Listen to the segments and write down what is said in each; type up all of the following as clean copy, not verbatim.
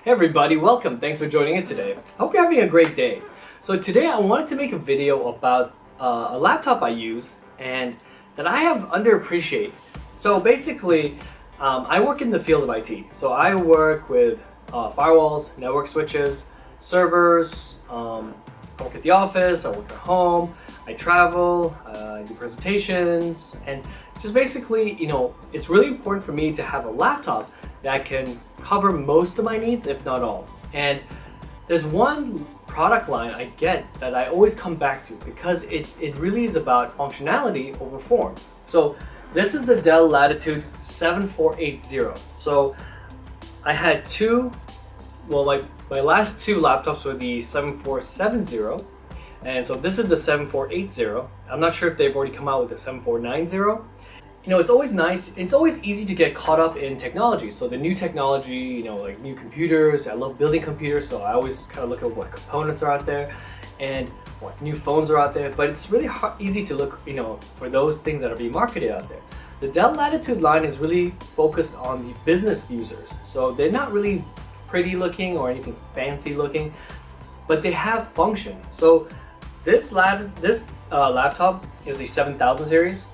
Hey everybody, welcome. Thanks for joining in today. Hope you're having a great day. So today I wanted to make a video about a laptop I use and that I have underappreciated. So basically, I work in the field of IT. So I work with firewalls, network switches, servers. I work at the office, I work at home, I travel, I do presentations, and just basically, it's really important for me to have a laptop that can cover most of my needs, if not all. And there's one product line I get that I always come back to because it really is about functionality over form. So this is the Dell Latitude 7480. So I had my last two laptops were the 7470, and so this is the 7480. I'm not sure if they've already come out with the 7490. It's always nice, it's always easy to get caught up in technology. So the new technology, like new computers, I love building computers, so I always kind of look at what components are out there and what new phones are out there. But it's really easy to look, for those things that are being marketed out there. The Dell Latitude line is really focused on the business users. So they're not really pretty looking or anything fancy looking, but they have function. So this laptop is the 7000 series.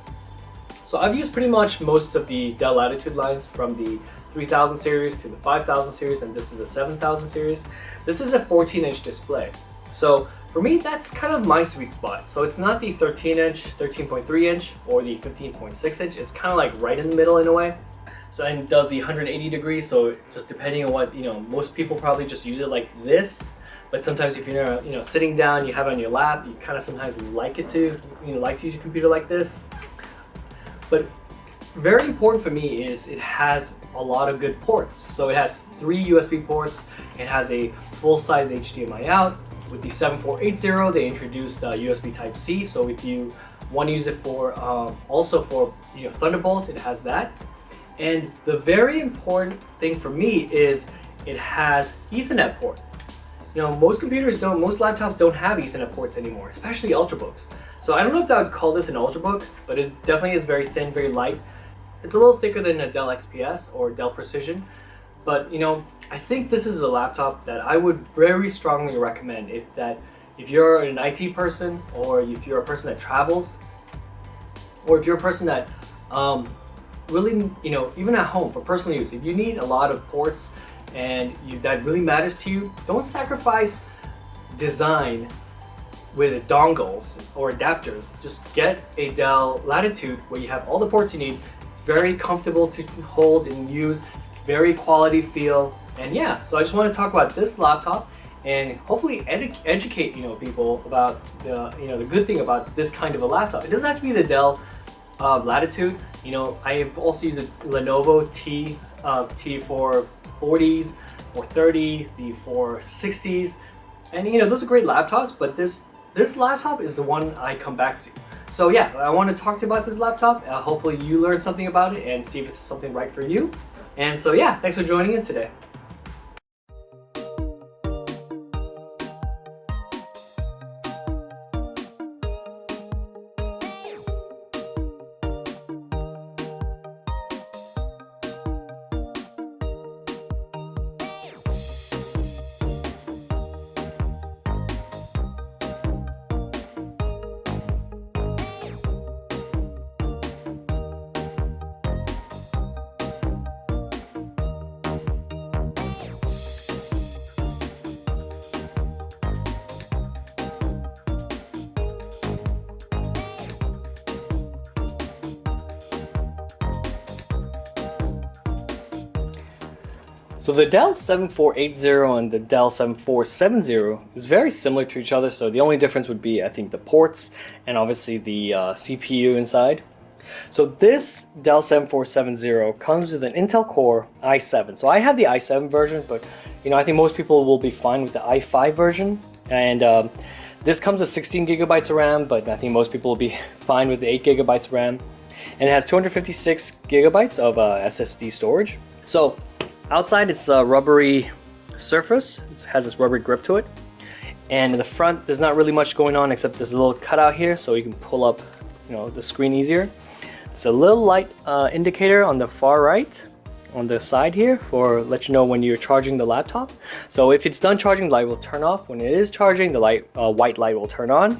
So I've used pretty much most of the Dell Latitude lines, from the 3000 series to the 5000 series, and this is the 7000 series. This is a 14-inch display. So for me, that's kind of my sweet spot. So it's not the 13-inch, 13.3 inch, or the 15.6 inch. It's kind of like right in the middle in a way. So and it does the 180 degrees. So just depending on what, most people probably just use it like this. But sometimes if you're sitting down, you have it on your lap, you kind of sometimes like it to, like to use your computer like this. But very important for me is it has a lot of good ports. So it has 3 USB ports. It has a full-size HDMI out. With the 7480, they introduced USB Type-C. So if you want to use it for also for Thunderbolt, it has that. And the very important thing for me is it has Ethernet port. Most laptops don't have Ethernet ports anymore, especially Ultrabooks. So I don't know if I would call this an Ultrabook, but it definitely is very thin, very light. It's a little thicker than a Dell XPS or Dell Precision, but I think this is a laptop that I would very strongly recommend if you're an IT person, or if you're a person that travels, or if you're a person that really, even at home for personal use, if you need a lot of ports and that really matters to you, don't sacrifice design with dongles or adapters. Just get a Dell Latitude where you have all the ports you need. It's very comfortable to hold and use. It's very quality feel. And yeah, so I just want to talk about this laptop and hopefully educate people about the good thing about this kind of a laptop. It doesn't have to be the Dell Latitude. I have also used a Lenovo T for 40s or 30, the 460s, and those are great laptops. But this laptop is the one I come back to. So yeah, I want to talk to you about this laptop. Hopefully you learn something about it and see if it's something right for you. And so yeah, thanks for joining in today. So the Dell 7480 and the Dell 7470 is very similar to each other. So the only difference would be, I think, the ports and obviously the CPU inside. So this Dell 7470 comes with an Intel Core i7. So I have the i7 version, but I think most people will be fine with the i5 version. And this comes with 16 gigabytes of RAM, but I think most people will be fine with the 8 gigabytes of RAM. And it has 256 gigabytes of SSD storage. So outside, it's a rubbery surface. It has this rubbery grip to it. And in the front, there's not really much going on except there's a little cutout here so you can pull up the screen easier. It's a little light indicator on the far right. on the side here for let you know when you're charging the laptop. So if it's done charging, the light will turn off. When it is charging, the white light will turn on.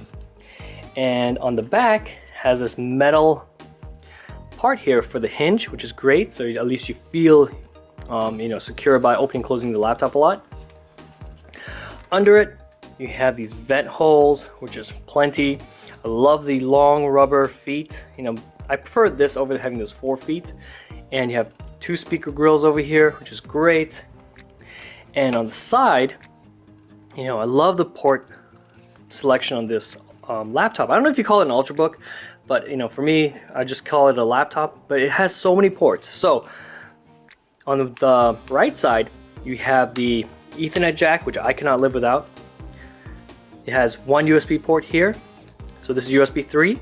And on the back has this metal part here for the hinge, which is great. So at least you feel secure by opening and closing the laptop a lot. Under it, you have these vent holes, which is plenty. I love the long rubber feet. I prefer this over having those 4 feet. And you have 2 speaker grills over here, which is great. And on the side, I love the port selection on this laptop. I don't know if you call it an Ultrabook, but for me, I just call it a laptop. But it has so many ports. So on the right side, you have the Ethernet jack, which I cannot live without. It has 1 USB port here. So this is USB 3.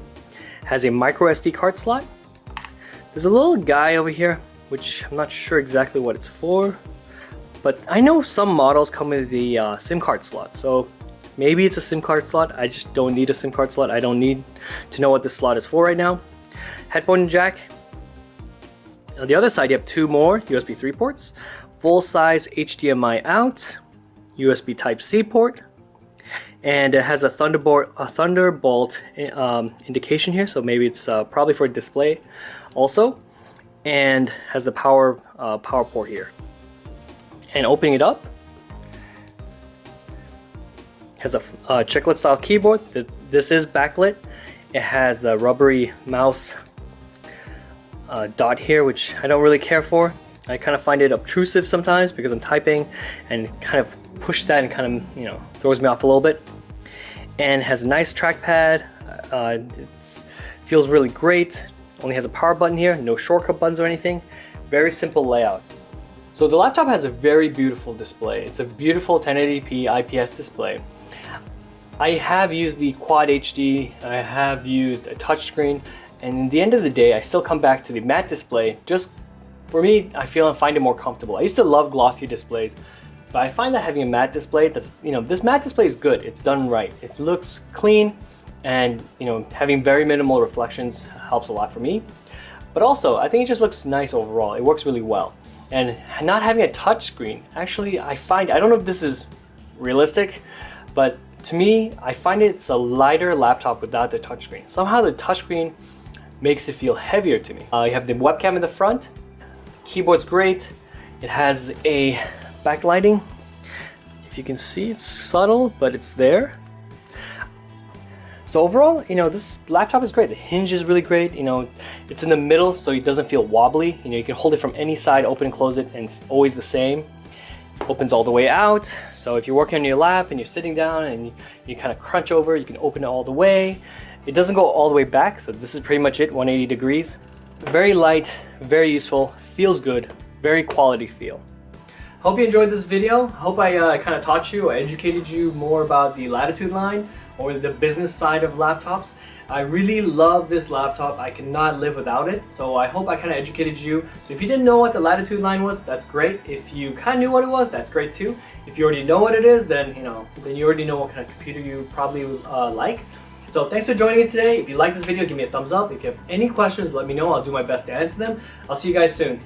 Has a micro SD card slot. There's a little guy over here, which I'm not sure exactly what it's for, but I know some models come with the SIM card slot, so maybe it's a SIM card slot. I just don't need a SIM card slot. I don't need to know what this slot is for right now. Headphone jack. On the other side, you have 2 more USB 3 ports, full-size HDMI out, USB Type-C port, and it has a Thunderbolt indication here, so maybe it's probably for display also, and has the power port here. And opening it up, has a chiclet style keyboard. This is backlit. It has the rubbery mouse dot here, which I don't really care for. I kind of find it obtrusive sometimes because I'm typing and kind of push that and kind of throws me off a little bit. And has a nice trackpad. It feels really great. Only has a power button here, no shortcut buttons or anything. Very simple layout. So the laptop has a very beautiful display. It's a beautiful 1080p IPS display. I have used the Quad HD, I have used a touchscreen, and in the end of the day, I still come back to the matte display. Just for me, I find it more comfortable. I used to love glossy displays, but I find that having a matte display, this matte display is good. It's done right. It looks clean, and having very minimal reflections helps a lot for me. But also, I think it just looks nice overall. It works really well. And not having a touch screen, actually, I don't know if this is realistic, but to me, I find it's a lighter laptop without the touchscreen. Somehow the touchscreen makes it feel heavier to me. You have the webcam in the front. Keyboard's great. It has a backlighting. If you can see, it's subtle, but it's there. So overall, this laptop is great. The hinge is really great. It's in the middle, so it doesn't feel wobbly. You can hold it from any side, open and close it, and it's always the same. Opens all the way out, so if you're working on your lap and you're sitting down and you kind of crunch over, you can open it all the way. It doesn't go all the way back, so this is pretty much it, 180 degrees. Very light, very useful, feels good, very quality feel. Hope you enjoyed this video. Hope I kind of taught you or educated you more about the Latitude line or the business side of laptops. I really love this laptop. I cannot live without it. So I hope I kind of educated you. So if you didn't know what the Latitude line was, that's great. If you kind of knew what it was, that's great too. If you already know what it is, then you already know what kind of computer you probably like. So thanks for joining me today. If you like this video, give me a thumbs up. If you have any questions, let me know. I'll do my best to answer them. I'll see you guys soon.